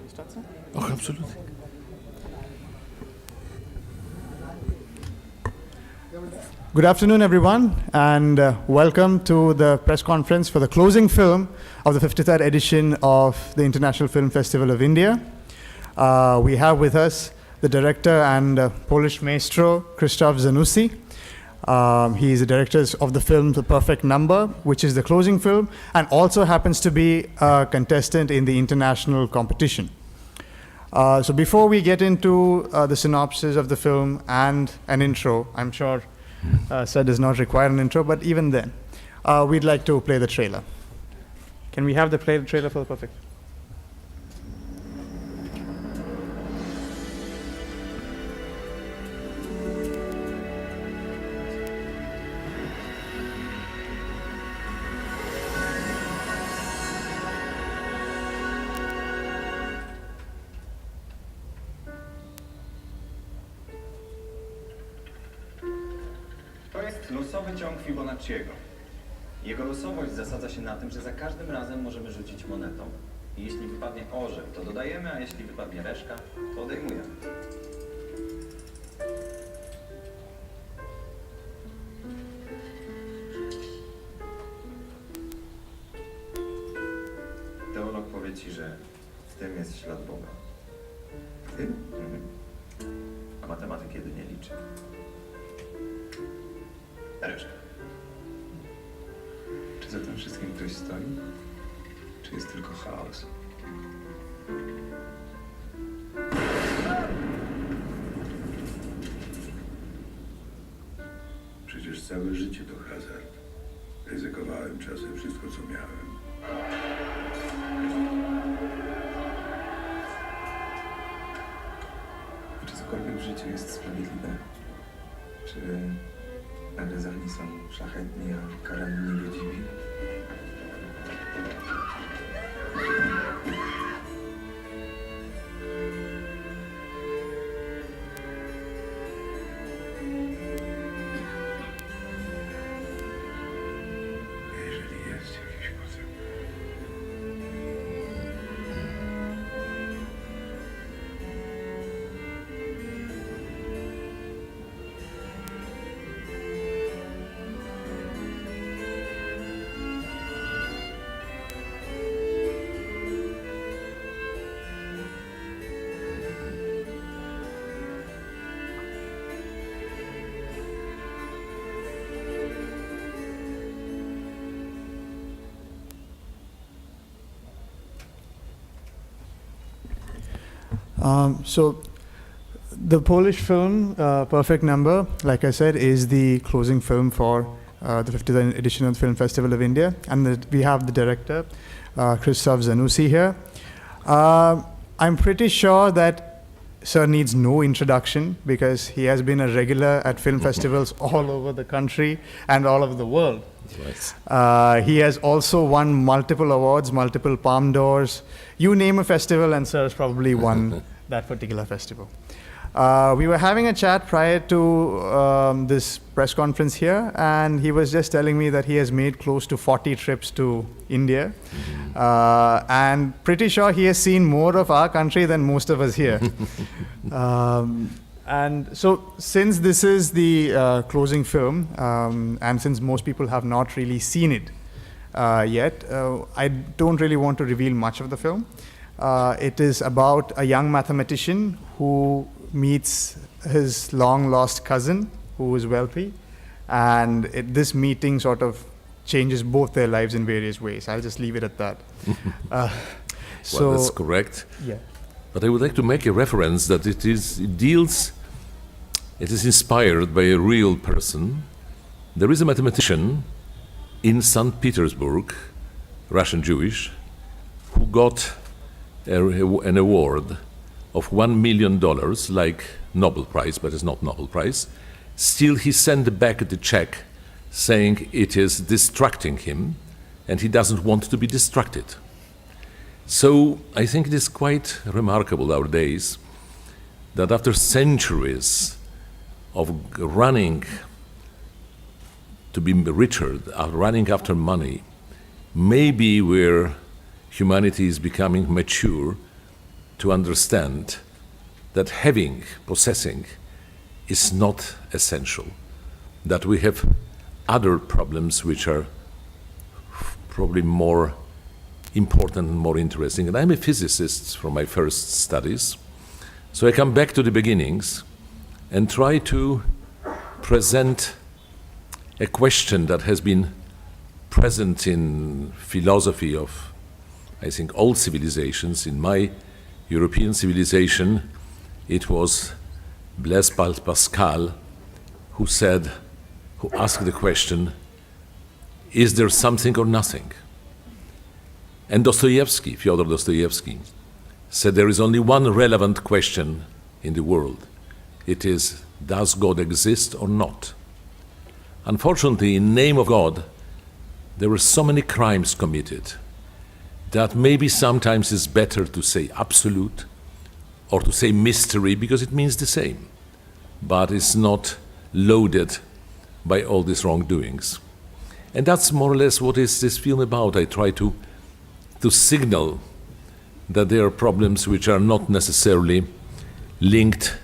we start, sir? Oh, absolutely. Good afternoon, everyone, and welcome to the press conference for the closing film of the 53rd edition of the International Film Festival of India. We have with us the director and Polish maestro, Krzysztof Zanussi. He is the director of the film The Perfect Number, which is the closing film, and also happens to be a contestant in the international competition. So before we get into the synopsis of the film and an intro, I'm sure Sir does not require an intro, but even then, we'd like to play the trailer. Can we have the trailer for The Perfect? To jest losowy ciąg Fibonacciego. Jego losowość zasadza się na tym, że za każdym razem możemy rzucić monetą. I jeśli wypadnie orzeł, to dodajemy, a jeśli wypadnie reszka, to odejmujemy. Teolog powie ci, że w tym jest ślad Boga. W tym? Mhm. A matematyk jedynie liczy. Reszka. Czy za tym wszystkim ktoś stoi? Czy jest tylko chaos? Przecież całe życie to hazard. Ryzykowałem czasem wszystko, co miałem. Czy cokolwiek w życiu jest sprawiedliwe? Czy nagryzani są szlachetni, a karani niegodziwi? Jeżeli jest jakiś potem. So the Polish film, Perfect Number, like I said, is the closing film for the 50th edition of the Film Festival of India. And we have the director, Krzysztof Zanussi here. I'm pretty sure that Sir needs no introduction because he has been a regular at film festivals all over the country and all over the world. Right. He has also won multiple awards, multiple Palm d'Ors. You name a festival and Sir has probably won that particular festival. We were having a chat prior to this press conference here, and he was just telling me that he has made close to 40 trips to India. And pretty sure he has seen more of our country than most of us here. And so since this is the closing film, and since most people have not really seen it yet, I don't really want to reveal much of the film. It is about a young mathematician who meets his long-lost cousin who is wealthy, and this meeting sort of changes both their lives in various ways. I'll just leave it at that. Well, that's correct. Yeah. But I would like to make a reference that it is inspired by a real person. There is a mathematician in St. Petersburg, Russian Jewish, who got an award of $1 million, like Nobel Prize, but it's not Nobel Prize. Still, he sent back the check saying it is distracting him, and he doesn't want to be distracted. So I think it is quite remarkable nowadays that after centuries of running to be richer, running after money, maybe where humanity is becoming mature, to understand that having, possessing, is not essential, that we have other problems which are probably more important and more interesting. And I'm a physicist from my first studies, so I come back to the beginnings and try to present a question that has been present in philosophy of, I think, all civilizations. In my European civilization, it was Blaise Pascal who asked the question, is there something or nothing? And Dostoevsky, Fyodor Dostoevsky, said there is only one relevant question in the world. It is, does God exist or not? Unfortunately, in the name of God, there were so many crimes committed that maybe sometimes it's better to say absolute or to say mystery, because it means the same, but it's not loaded by all these wrongdoings. And that's more or less what is this film about. I try to signal that there are problems which are not necessarily linked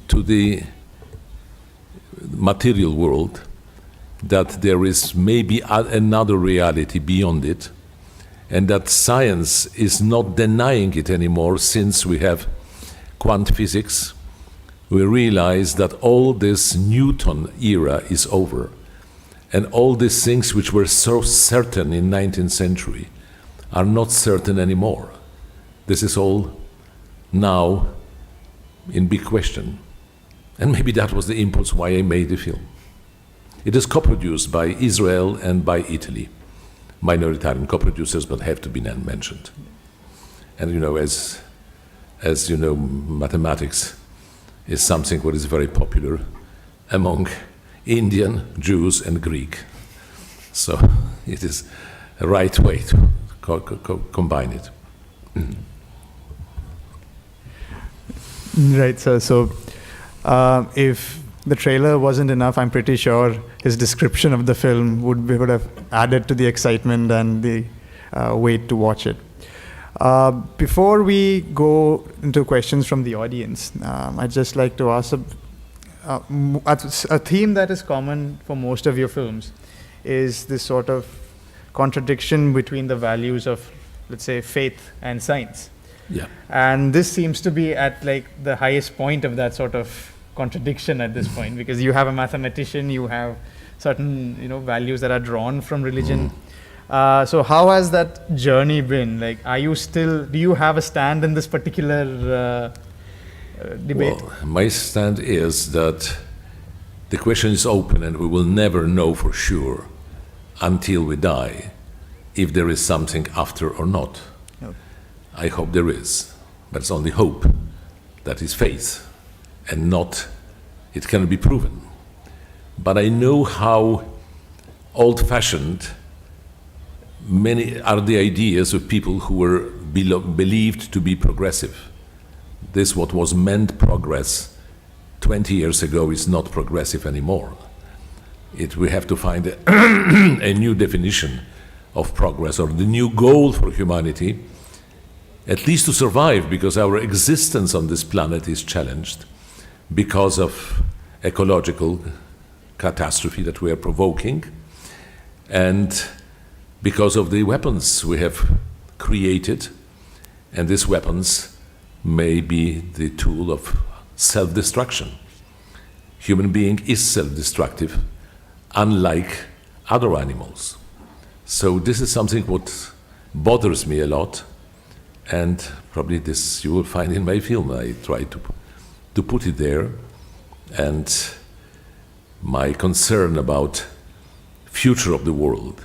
to the material world, that there is maybe another reality beyond it, and that science is not denying it anymore. Since we have quantum physics, we realize that all this Newton era is over, and all these things which were so certain in 19th century are not certain anymore. This is all now in big question. And maybe that was the impulse why I made the film. It is co-produced by Israel and by Italy. Minoritarian co-producers, but have to be then mentioned. And you know, as you know, mathematics is something what is very popular among Indian, Jews, and Greek. So it is a right way to combine it. Right, sir. So if the trailer wasn't enough, I'm pretty sure his description of the film would have added to the excitement and the wait to watch it. Before we go into questions from the audience, I'd just like to ask a theme that is common for most of your films is this sort of contradiction between the values of, let's say, faith and science. Yeah. And this seems to be at like the highest point of that sort of contradiction at this point, because you have a mathematician, you have certain values that are drawn from religion. So how has that journey been? Like, do you have a stand in this particular debate? Well, my stand is that the question is open, and we will never know for sure until we die if there is something after or not. Okay. I hope there is, but it's only hope. That is faith, and not, it cannot be proven. But I know how old-fashioned many are the ideas of people who were believed to be progressive. This, what was meant progress 20 years ago, is not progressive anymore. We have to find a new definition of progress, or the new goal for humanity, at least to survive, because our existence on this planet is challenged because of ecological catastrophe that we are provoking, and because of the weapons we have created, and these weapons may be the tool of self-destruction. Human being is self-destructive, unlike other animals. So this is something what bothers me a lot, and probably this you will find in my film. I try to put it there, and my concern about future of the world,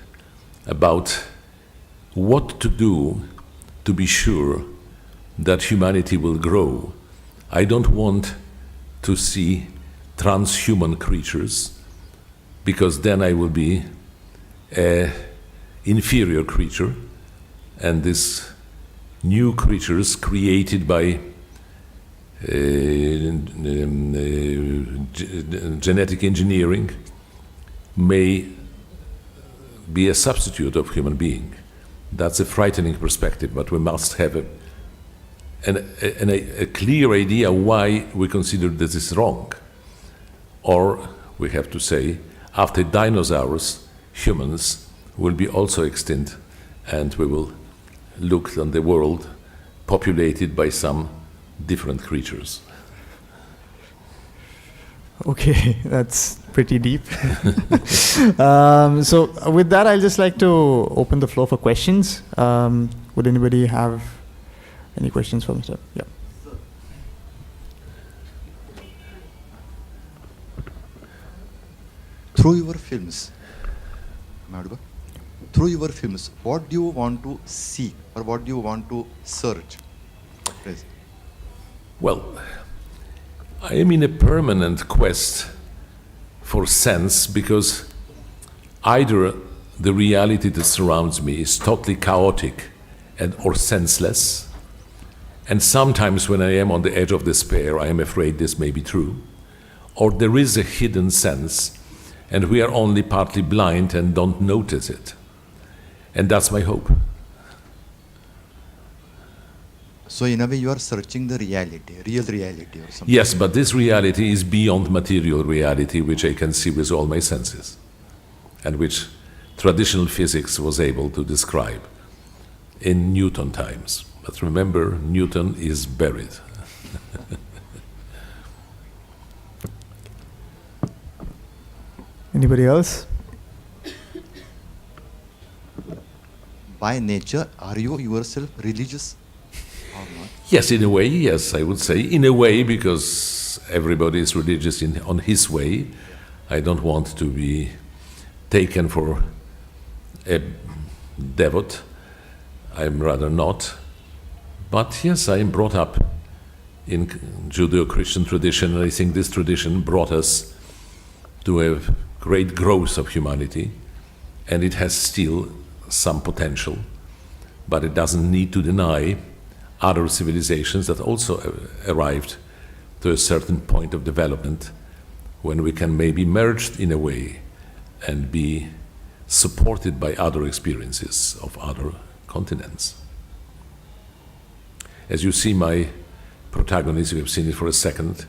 about what to do to be sure that humanity will grow. I don't want to see transhuman creatures, because then I will be an inferior creature, and these new creatures created by genetic engineering may be a substitute of human being. That's a frightening perspective, but we must have a clear idea why we consider this is wrong. Or we have to say, after dinosaurs, humans will be also extinct, and we will look on the world populated by some different creatures. Okay, that's pretty deep. So with that, I'd just like to open the floor for questions. Would anybody have any questions for Mr.? Yeah. Through your films, what do you want to seek or what do you want to search? Please. Well, I am in a permanent quest for sense, because either the reality that surrounds me is totally chaotic or senseless, and sometimes when I am on the edge of despair, I am afraid this may be true, or there is a hidden sense and we are only partly blind and don't notice it. And that's my hope. So in a way you are searching the reality, real reality or something. Yes, but this reality is beyond material reality, which I can see with all my senses, and which traditional physics was able to describe in Newton times. But remember, Newton is buried. Anybody else? By nature, are you yourself religious or not? Yes, in a way, yes, I would say. In a way, because everybody is religious on his way. I don't want to be taken for a devote. I'm rather not. But yes, I am brought up in Judeo-Christian tradition, and I think this tradition brought us to a great growth of humanity, and it has still some potential, but it doesn't need to deny other civilizations that also arrived to a certain point of development when we can maybe merge in a way and be supported by other experiences of other continents. As you see, my protagonist, you have seen it for a second,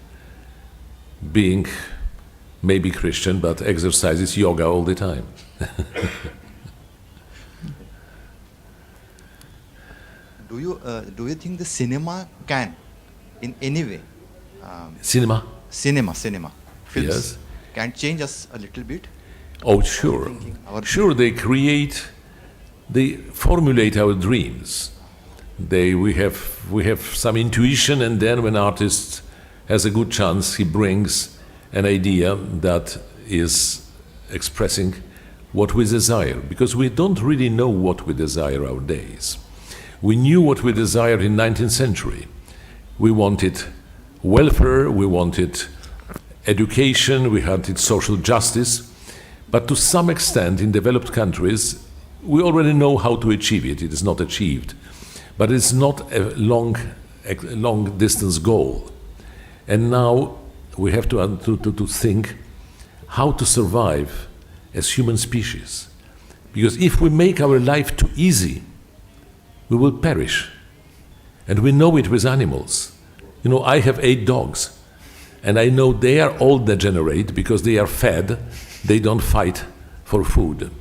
being maybe Christian, but exercises yoga all the time. Do you think the cinema can, in any way, Cinema? cinema, films, Yes. can change us a little bit? Oh, sure. Sure, they formulate our dreams. We have some intuition, and then when an artist has a good chance, he brings an idea that is expressing what we desire, because we don't really know what we desire nowadays. We knew what we desired in 19th century. We wanted welfare, we wanted education, we wanted social justice, but to some extent in developed countries, we already know how to achieve it. It is not achieved, but it's not a long distance goal. And now we have to think how to survive as human species. Because if we make our life too easy, we will perish. And we know it with animals. You know, I have 8 dogs, and I know they are all degenerate because they are fed, they don't fight for food.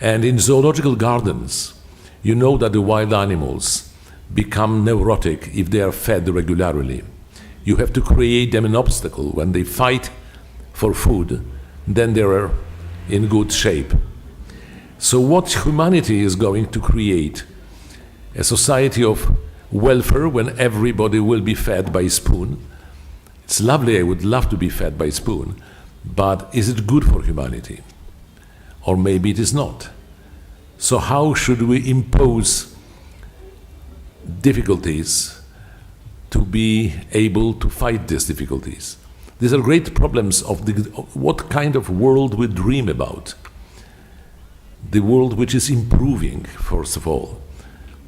And in zoological gardens, you know that the wild animals become neurotic if they are fed regularly. You have to create them an obstacle. When they fight for food, then they are in good shape. So what humanity is going to create? A society of welfare when everybody will be fed by a spoon. It's lovely, I would love to be fed by a spoon, but is it good for humanity? Or maybe it is not. So how should we impose difficulties to be able to fight these difficulties? These are great problems of what kind of world we dream about. The world which is improving, first of all.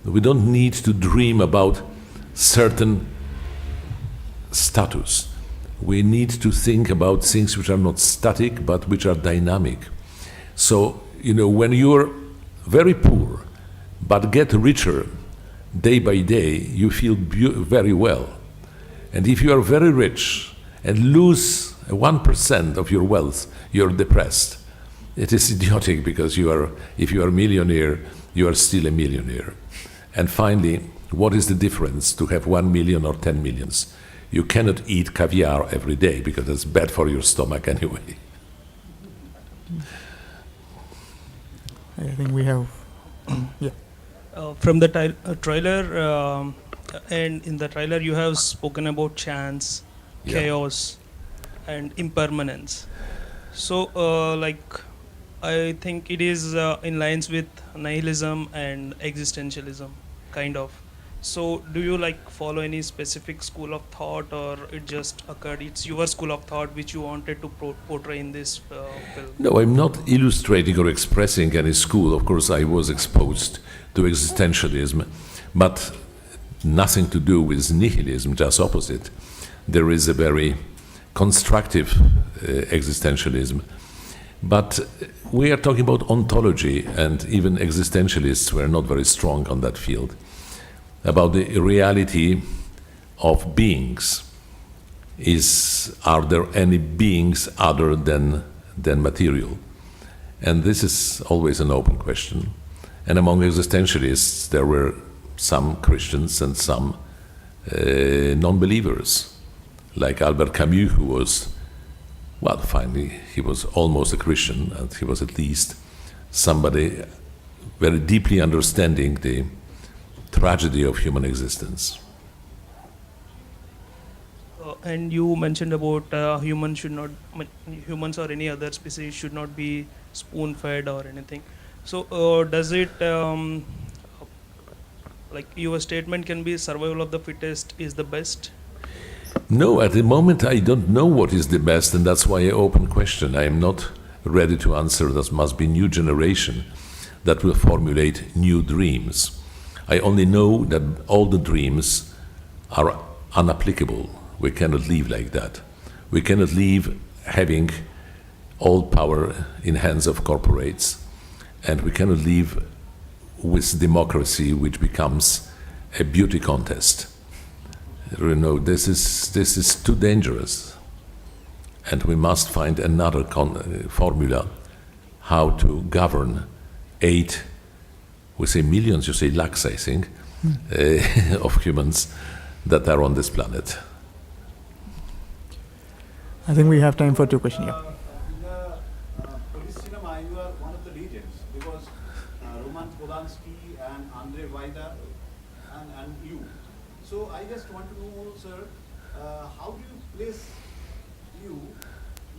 We don't need to dream about certain status. We need to think about things which are not static, but which are dynamic. So, you know, when you're very poor, but get richer day by day, you feel very well. And if you are very rich and lose 1% of your wealth, you're depressed. It is idiotic because if you are a millionaire, you are still a millionaire. And finally, what is the difference to have 1 million or 10 millions? You cannot eat caviar every day because it's bad for your stomach anyway. I think we have, yeah. From the trailer, and in the trailer you have spoken about chance, Yeah. chaos, and impermanence. So, I think it is in lines with nihilism and existentialism, kind of. So, do you follow any specific school of thought, or it just occurred? It's your school of thought which you wanted to portray in this film. No, I'm not illustrating or expressing any school. Of course, I was exposed to existentialism, but nothing to do with nihilism, just opposite. There is a very constructive existentialism. But we are talking about ontology, and even existentialists were not very strong on that field, about the reality of beings. Are there any beings other than material? And this is always an open question. And among existentialists, there were some Christians and some non-believers, like Albert Camus, who was, well, finally, he was almost a Christian, and he was at least somebody very deeply understanding the tragedy of human existence. And you mentioned about humans or any other species should not be spoon-fed or anything. So does it, your statement can be survival of the fittest is the best? No, at the moment I don't know what is the best, and that's why I open question. I am not ready to answer. There must be new generation that will formulate new dreams. I only know that all the dreams are unapplicable. We cannot live like that. We cannot live having all power in hands of corporates, and we cannot live with democracy, which becomes a beauty contest. You know, this is too dangerous, and we must find another formula how to govern 8, we say millions, you say lakhs, I think, of humans that are on this planet. I think we have time for 2 questions. Yeah. In the police cinema, you are one of the legends because Roman Polanski and Andrzej Wajda and you. So I just want to know, sir, how do you place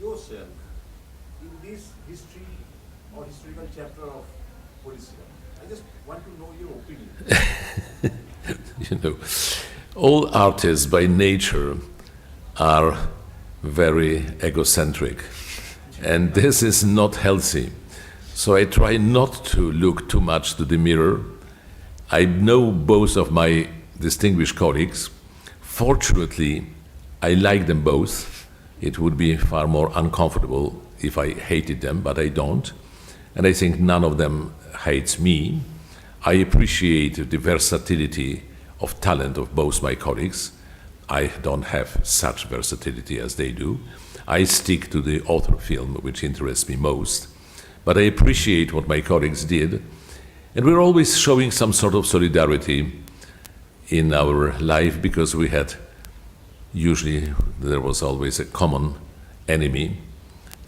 yourself in this history or historical chapter of police cinema? I just want to know your opinion. You know, all artists by nature are very egocentric, and this is not healthy. So I try not to look too much to the mirror. I know both of my distinguished colleagues. Fortunately, I like them both. It would be far more uncomfortable if I hated them, but I don't. And I think none of them hates me. I appreciate the versatility of talent of both my colleagues. I don't have such versatility as they do. I stick to the author film, which interests me most. But I appreciate what my colleagues did. And we're always showing some sort of solidarity in our life, because we had, usually there was always a common enemy,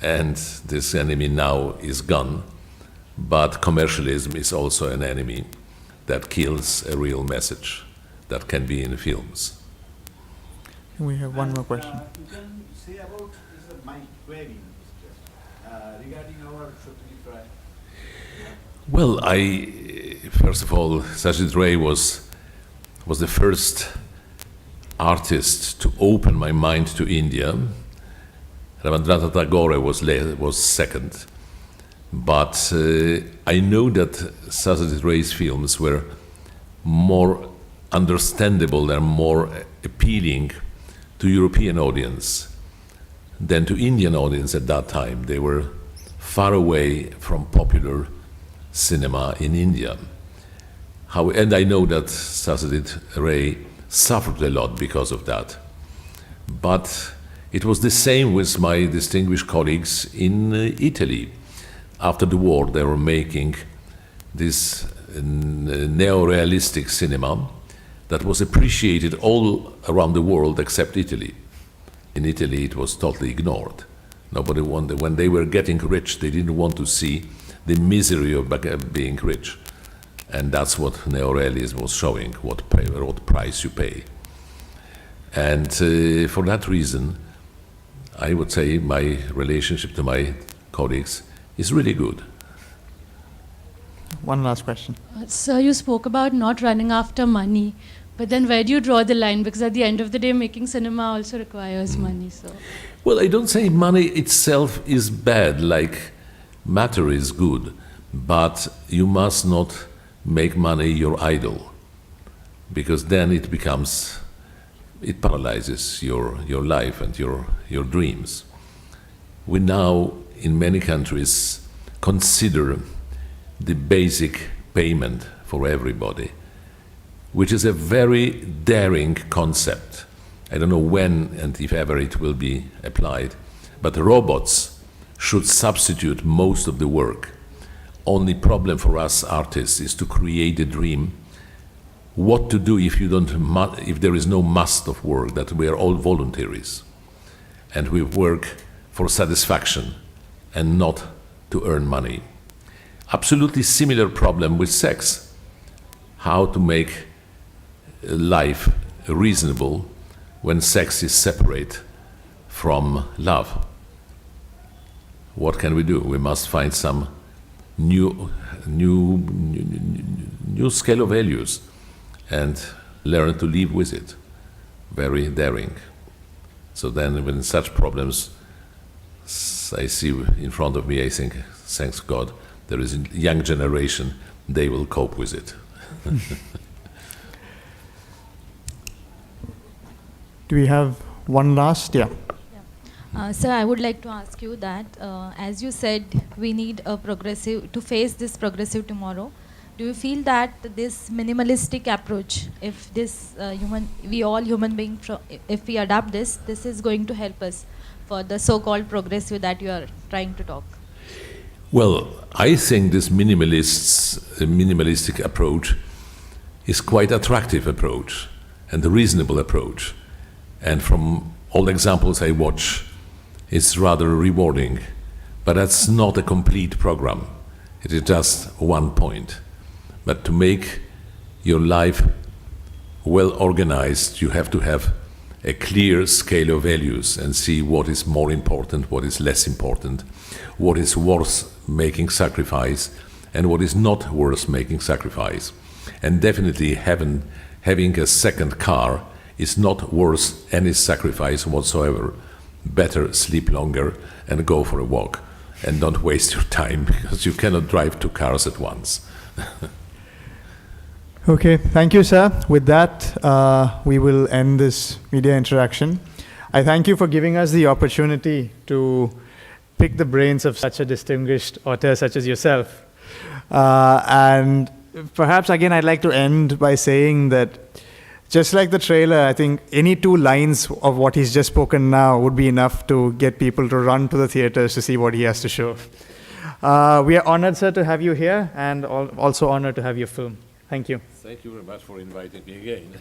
and this enemy now is gone. But commercialism is also an enemy that kills a real message that can be in films. We have one more question. You can say about this, my query regarding our Satyajit Ray. Well, first of all, Satyajit Ray was the first artist to open my mind to India. Rabindranath Tagore was second. But I know that Satyajit Ray's films were more understandable and more appealing to European audience than to Indian audience at that time. They were far away from popular cinema in India. And I know that Satyajit Ray suffered a lot because of that. But it was the same with my distinguished colleagues in Italy. After the war, they were making this neo-realistic cinema that was appreciated all around the world except Italy. In Italy, it was totally ignored. Nobody wanted, when they were getting rich, they didn't want to see the misery of being rich. And that's what neorealism was showing, what price you pay. And for that reason, I would say my relationship to my colleagues is really good. One last question. Sir, you spoke about not running after money, but then where do you draw the line? Because at the end of the day, making cinema also requires money. So, well, I don't say money itself is bad, like matter is good, but you must not make money your idol, because then it paralyzes your life and your dreams. We now, in many countries, consider the basic payment for everybody, which is a very daring concept. I don't know when and if ever it will be applied, but robots should substitute most of the work. Only problem for us artists is to create a dream. What to do if there is no must of work, that we are all voluntaries and we work for satisfaction and not to earn money. Absolutely similar problem with sex. How to make life reasonable when sex is separate from love. What can we do? We must find some new scale of values and learn to live with it. Very daring. So then when such problems I see in front of me, I think, thanks God, there is a young generation, they will cope with it. Do we have one last? Yeah. Sir, I would like to ask you that, as you said, we need a progressive, to face this progressive tomorrow. Do you feel that this minimalistic approach, if this we all human beings, if we adopt this, this is going to help us for the so-called progressive that you are trying to talk? Well, I think this minimalistic approach is quite attractive approach and a reasonable approach. And from all examples I watch, it's rather rewarding. But that's not a complete program. It is just one point. But to make your life well organized, you have to have a clear scale of values and see what is more important, what is less important, what is worth making sacrifice, and what is not worth making sacrifice. And definitely having a second car is not worth any sacrifice whatsoever. Better sleep longer and go for a walk. And don't waste your time, because you cannot drive two cars at once. Okay, thank you, sir. With that, we will end this media interaction. I thank you for giving us the opportunity to pick the brains of such a distinguished author such as yourself. And perhaps, again, I'd like to end by saying that just like the trailer, I think any 2 lines of what he's just spoken now would be enough to get people to run to the theaters to see what he has to show. We are honored, sir, to have you here, and also honored to have your film. Thank you. Thank you very much for inviting me again.